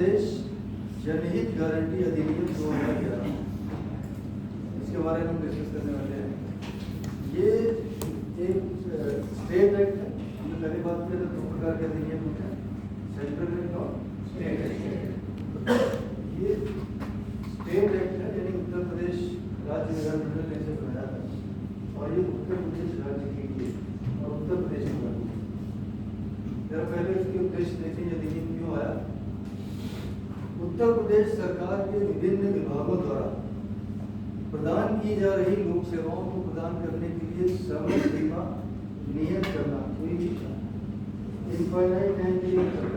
प्रदेश जनहित गारंटी अधिनियम 2011, इसके बारे में हम डिस्कस करने वाले हैं। ये एक स्टेट एक्ट है। हमने पहले बात किया था दो प्रकार के अधिनियम होते हैं, सेंट्रल एक्ट और स्टेट एक्ट। ये स्टेट एक्ट है, यानी उत्तर प्रदेश राज्य विधानमंडल ने इसे बनाया था और ये उत्तर प्रदेश राज्य के लिए और उत्तर प्रदेश में लागू है। जरा पहले इसके उद्देश्य देखें, अधिनियम क्यों आया। उत्तर प्रदेश सरकार के विभिन्न विभागों द्वारा प्रदान की जा रही लोक सेवाओं को प्रदान करने के लिए समय सीमा नियत करना, कोई इनफाइनाइट टाइम पीरियड तक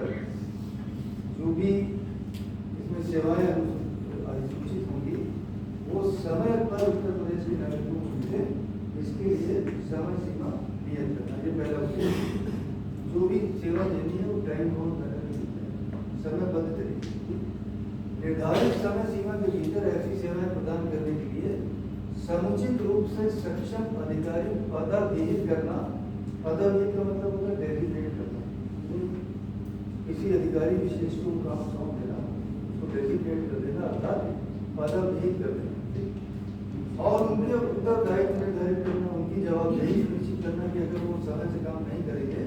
जो भी इसमें सेवाएं अधिसूचित होंगी वो समय पर उत्तर प्रदेश के नागरिकों को मिले, इसके लिए समय सीमा नियत करना, ये पहला उद्देश्य। जो भी सेवा देनी है वो टाइम बाउंड करना, समयबद्ध तरीके निर्धारित समय सीमा के भीतर ऐसी सेवाएं प्रदान करने के लिए समुचित रूप से सक्षम अधिकारी पदाभिहित करना। पदाभिहित का मतलब होता है डेजिग्नेट करना, किसी अधिकारी विशेष को काम सौंप देना, उसको डेजिग्नेट कर देना, अर्थात पदाभिहित कर देना और उनके उत्तरदायित्व निर्धारित करना, उनकी जवाबदेही सुनिश्चित करना कि अगर वो समय से काम नहीं करेंगे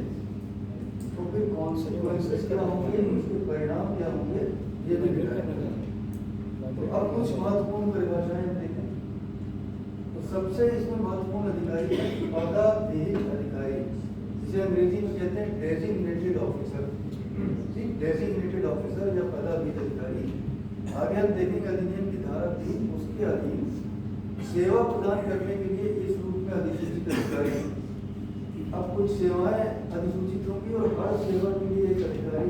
तो फिर कॉन्सिक्वेंसेस क्या होंगे, उसके परिणाम क्या होंगे, ये भी निर्धारित करना। तो अब कुछ महत्वपूर्ण परिभाषाएं देखें। तो सबसे इसमें महत्वपूर्ण अधिकारी है पदाभिहित अधिकारी, जिसे अंग्रेजी में कहते हैं डेजिग्नेटेड ऑफिसर। डेजिग्नेटेड ऑफिसर या पदाभिहित अधिकारी। आगे हम देखेंगे अधिनियम की धारा 3, उसके अधीन सेवा प्रदान करने के लिए इस रूप में अधिसूचित अधिकारी। अब कुछ सेवाएं अधिसूचित होंगी और हर सेवा के लिए एक अधिकारी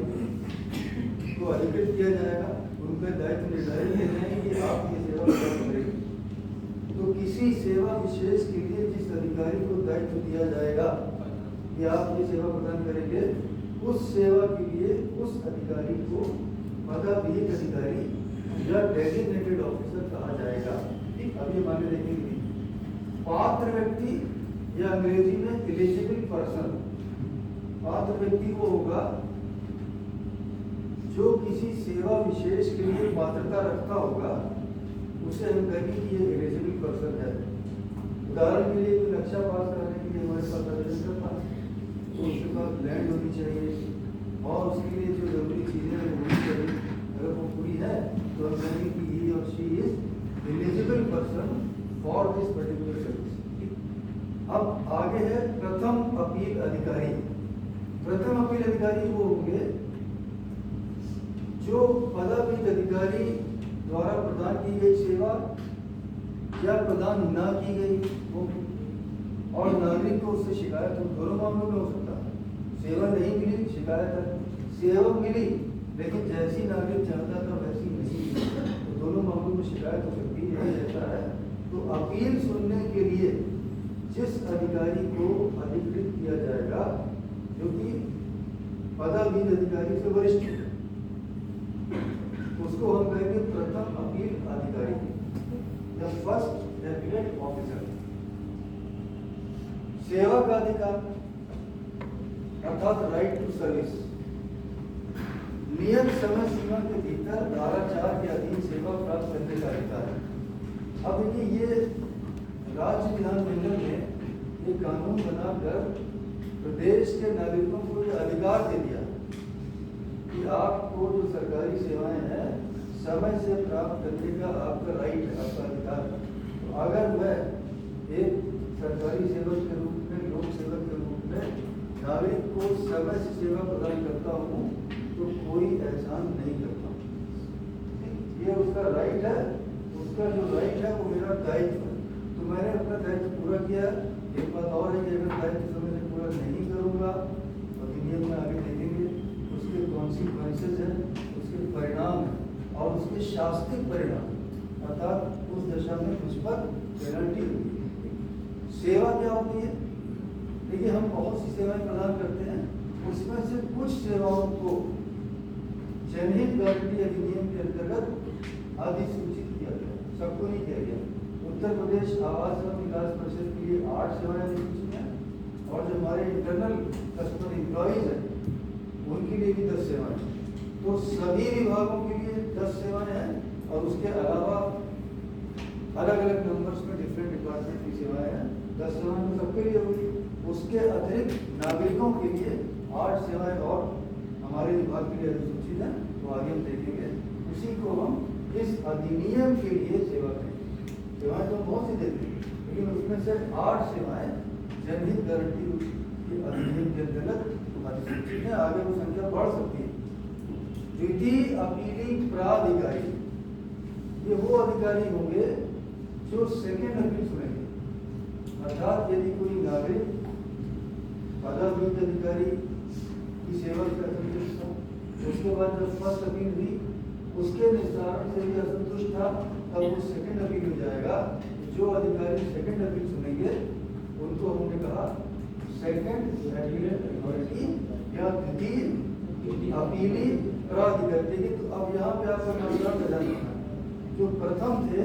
को अधिकृत किया जाएगा, उनका दायित्व निर्धारित किए जाएंगे कि आप ये सेवा प्रदान करेंगे। तो किसी सेवा विशेष के लिए जिस अधिकारी को दायित्व दिया जाएगा कि आप ये सेवा प्रदान करेंगे, उस सेवा के लिए उस अधिकारी को पदाभिहित अधिकारी या डेजिग्नेटेड ऑफिसर कहा जाएगा। ठीक, अब ये माने देखेंगे। पात्र व्यक्ति या अंग्रेजी में एलिजिबल पर्सन, पात्र व्यक्ति वो होगा जो किसी सेवा विशेष के लिए पात्रता रखता होगा, उसे हम कहेंगे कि ये एलिजिबल पर्सन है। उदाहरण के लिए कोई नक्शा पास करने के लिए हमारे पास आवेदन करता है तो उसके पास लैंड होनी चाहिए और उसके लिए जो जरूरी चीज़ें हैं वो होनी चाहिए। अगर वो पूरी है तो हम कहेंगे कि ही और she is eligible person for this particular service. अब आगे है प्रथम अपील अधिकारी। प्रथम अपील अधिकारी वो होंगे जो पदाभिहित अधिकारी द्वारा प्रदान की गई सेवा या प्रदान न की गई हो और नागरिक को उससे शिकायत हो, दोनों मामलों में हो सकता है। सेवा नहीं मिली, शिकायत है, सेवा मिली लेकिन जैसी नागरिक चाहता था वैसी नहीं मिली, तो दोनों मामलों में शिकायत हो सकती है। ऐसा है तो अपील सुनने के लिए जिस अधिकारी को अधिकृत किया जाएगा जो कि पदाभिहित अधिकारी से वरिष्ठ है, उसको हम कहेंगे प्रथम अपील अधिकारी या फर्स्ट एपीलेट ऑफिसर। सेवा का अधिकार अर्थात राइट टू सर्विस, नियत समय सीमा के भीतर धारा 4 के अधीन सेवा प्राप्त करने का अधिकार है। अब देखिए, ये राज्य विधानमंडल ने ये कानून बनाकर प्रदेश के नागरिकों को ये अधिकार दे दिया कि आपको जो सरकारी सेवाएं हैं समय से प्राप्त करने का आपका राइट है, आपका अधिकार है। तो अगर मैं एक सरकारी सेवक के रूप में, लोक सेवक के रूप में नागरिक को समय से सेवा प्रदान करता हूँ तो कोई एहसान नहीं करता। ये उसका राइट है, उसका जो राइट है वो मेरा दायित्व है। तो मैंने अपना दायित्व पूरा किया। एक बात और है कि अगर दायित्व समय से पूरा नहीं करूँगा तो अधिनियम में आगे देखेंगे उसके कॉन्सिक्वेंसेज हैं, उसके परिणाम हैं और उसके शास्त्रिक परिणाम, अर्थात उस दशा में मुझ पर पेनल्टी होगी। सेवा क्या होती है? देखिए, हम बहुत सी सेवाएं प्रदान करते हैं, उसमें से कुछ सेवाओं को जनहित गारंटी अधिनियम के अंतर्गत अधिसूचित किया गया, सबको नहीं किया गया। उत्तर प्रदेश आवास एवं विकास परिषद के लिए 8 सेवाएं अधिसूचित हैं और जो हमारे इंटरनल कस्टमर एम्प्लॉइज हैं उनके लिए भी 10 सेवाएं। तो सभी विभागों के लिए 10 सेवाएं हैं और उसके अलावा अलग अलग नंबर्स में डिफरेंट डिपार्टमेंट की सेवाएं हैं। 10 सेवाएं तो सबके लिए होगी। उसके अतिरिक्त नागरिकों के लिए 8 सेवाएं और हमारे विभाग के लिए अधिसूचित है, तो आगे हम देखेंगे। उसी को हम इस अधिनियम के लिए सेवा करेंगे। सेवाएं तो बहुत सी देते हैं, लेकिन उसमें से 8 सेवाएं जनहित गारंटी के अधिनियम के अंतर्गत अधिसूचित है। आगे वो संख्या बढ़ सकती है। द्वितीय अपीली प्राधिकारी, ये वो अधिकारी होंगे जो सेकेंड अपील सुनेंगे। अर्थात यदि कोई नागरिक पदाभियुक्त अधिकारी की सेवा से असंतुष्ट था, उसके बाद जब फर्स्ट अपील हुई उसके निस्तारण से भी असंतुष्ट था, तब वो सेकेंड अपील हो जाएगा। जो अधिकारी सेकेंड अपील सुनेंगे उनको हमने कहा सेकेंड अपीलेट अथॉरिटी या द्वितीय अपीली प्राधिकारी। देखिए, तो अब यहाँ पे आपका नामकरण कर जाना, जो प्रथम थे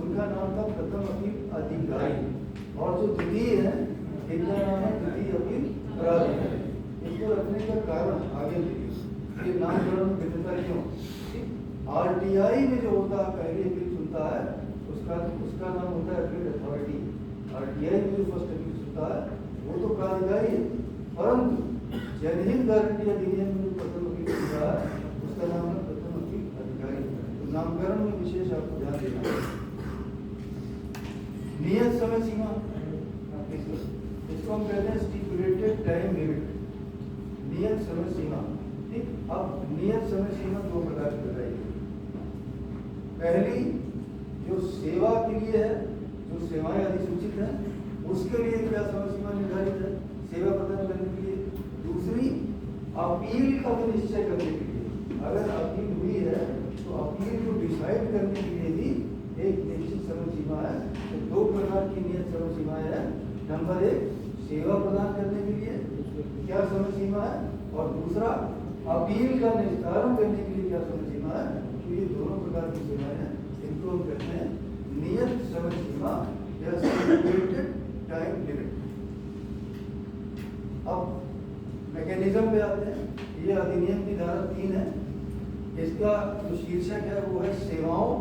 उनका नाम था प्रथम अपील अधिकारी, और जो द्वितीय है इनका नाम है द्वितीय अपील प्राधिकारी। इसको रखने का कारण आगे देखिए, नामकरण में भिन्नता क्यों? आरटीआई में जो होता है पहली अपील सुनता है उसका नाम होता है अपील अथॉरिटी। आरटीआई में जो फर्स्ट अपील सुनता है वो तो प्राधिकारी है, परंतु जनहित गारंटी अधिनियम में जो प्रथम अपील सुनता है उसका नाम है प्रथम अपील अधिकारी। तो नामकरण में विशेष आपको ध्यान देना है। नियत समय सीमा, इसको हम कहते हैं स्टिपुलेटेड टाइम लिमिट, नियत समय सीमा। ठीक, अब नियत समय सीमा 2 प्रकार की बताइए। पहली जो सेवा के लिए है, जो सेवाएं अधिसूचित हैं उसके लिए क्या समय सीमा निर्धारित है सेवा प्रदान करने के लिए। दूसरी अपील का निश्चय करने के लिए, अगर अपील हुई है तो अपील को डिसाइड करने के लिए भी एक निश्चित समय सीमा है। तो 2 प्रकार की नियत समय सीमाएं हैं। नंबर 1 सेवा प्रदान करने के लिए क्या समय सीमा है, और दूसरा अपील का निस्तारण करने के लिए क्या समय सीमा है। तो ये दोनों प्रकार की सेवाएं हैं, इनको हम कहते हैं नियत समय सीमा या स्टिपुलेटेड टाइम लिमिट। अब मैकेनिज्म पे आते हैं। ये अधिनियम की धारा 3 है। इसका जो शीर्षक है वो है सेवाओं।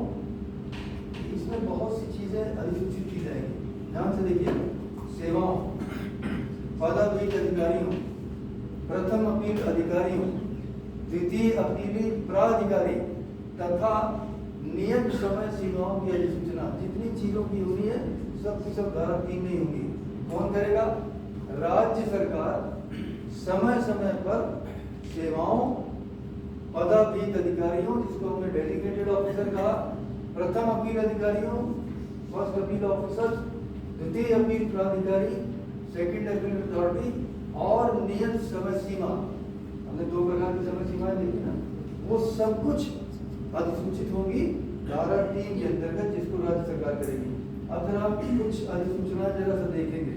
इसमें बहुत सी चीजें अधिसूचित की जाएंगी, ध्यान से देखिए। सेवाओं, पदाभियुक्त अधिकारियों, प्रथम अपील अधिकारियों, द्वितीय अपीली प्राधिकारी तथा नियत समय सीमाओं की अधिसूचना। जितनी चीजों की होनी है सब की सब धारा 3 नहीं होंगी। कौन करेगा? राज्य सरकार समय समय पर सेवाओं, पदाभियुक्त अधिकारियों, जिसको हमने डेडिकेटेड ऑफिसर कहा, प्रथम अपील अधिकारियों, फर्स्ट अपील ऑफिसर, द्वितीय अपील प्राधिकारी, सेकंड अपील अथॉरिटी, और नियत समय सीमा। हमने 2 प्रकार की समय सीमाएं देखी ना, वो सब कुछ अधिसूचित होंगी धारा 3 के अंतर्गत, जिसको राज्य सरकार करेगी। अब जरा आप कुछ अधिसूचना जरा सा देखेंगे,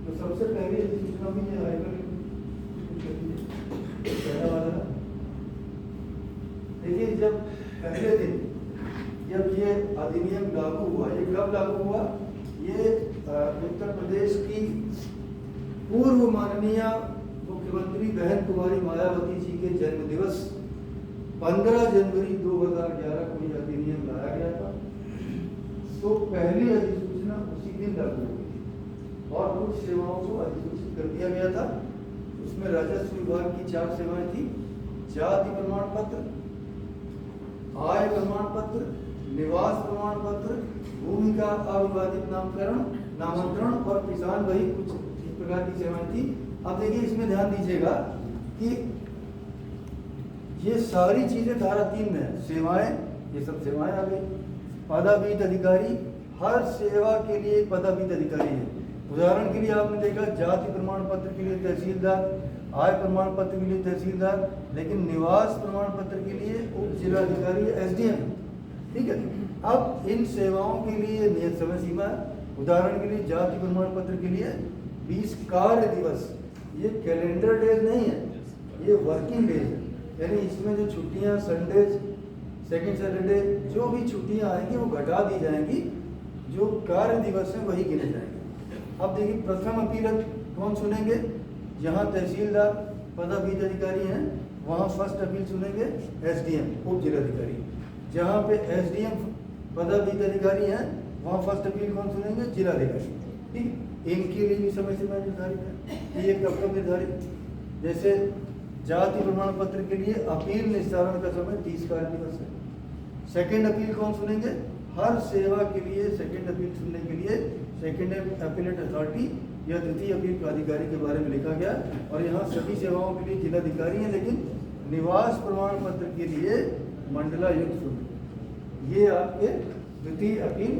तो सबसे पहली अधिसूचना भी ये आएगा। पहला वाला देखिए, जब पहले दिन जब ये अधिनियम लागू हुआ, ये कब लागू हुआ? ये उत्तर प्रदेश की पूर्व माननीय मुख्यमंत्री बहन कुमारी मायावती जी के जन्म दिवस 15 जनवरी 2011 को यह अधिनियम लाया गया था। तो पहली अधिसूचना उसी दिन लागू हुई थी और कुछ सेवाओं को अधिसूचित कर दिया गया था। उसमें राजस्व विभाग की 4 सेवाएं थी: जाति प्रमाण पत्र, आय प्रमाण पत्र, निवास प्रमाण पत्र, भूमि का अविवादित नामांतरण और किसान वही, कुछ इस प्रकार की सेवाएं थी। अब देखिए, इसमें ध्यान दीजिएगा कि ये सारी चीजें धारा 3 में है। सेवाएं, ये सब सेवाएं आ गई। पदाभियुक्त अधिकारी, हर सेवा के लिए एक पदाभियुक्त अधिकारी है। उदाहरण के लिए आपने देखा, जाति प्रमाण पत्र के लिए तहसीलदार, आय प्रमाण पत्र के लिए तहसीलदार, लेकिन निवास प्रमाण पत्र के लिए उप जिलाधिकारी एसडीएम। ठीक है। अब इन सेवाओं के लिए नियत समय सीमा है। उदाहरण के लिए जाति प्रमाण पत्र के लिए 20 कार्य दिवस। ये कैलेंडर डेज नहीं है, ये वर्किंग डेज है। यानी इसमें जो छुट्टियां, संडेज, सेकंड सैटरडे, जो भी छुट्टियां आएंगी वो घटा दी जाएंगी, जो कार्य दिवस हैं वही गिने जाएंगे। अब देखिए, प्रथम अपील कौन सुनेंगे? जहां तहसीलदार पदाभियुक्त अधिकारी हैं वहाँ फर्स्ट अपील सुनेंगे एसडीएम उप जिलाधिकारी। जहाँ पे एसडीएम पदाधिकारी हैं वहाँ फर्स्ट अपील कौन सुनेंगे? जिलाधिकारी। ठीक, इनके लिए भी समय सीमा निर्धारित है, ये कब कब निर्धारित। जैसे जाति प्रमाण पत्र के लिए अपील निस्तारण का समय 30 कार्य दिवस है। सेकेंड अपील कौन सुनेंगे? हर सेवा के लिए सेकेंड अपील सुनने के लिए सेकेंड अपीलेट अथॉरिटी या द्वितीय अपील प्राधिकारी के बारे में लिखा गया। और यहाँ सभी सेवाओं के लिए जिलाधिकारी हैं, लेकिन निवास प्रमाण पत्र के लिए मंडलायुक्त सुनेंगे। ये आपके द्वितीय अपील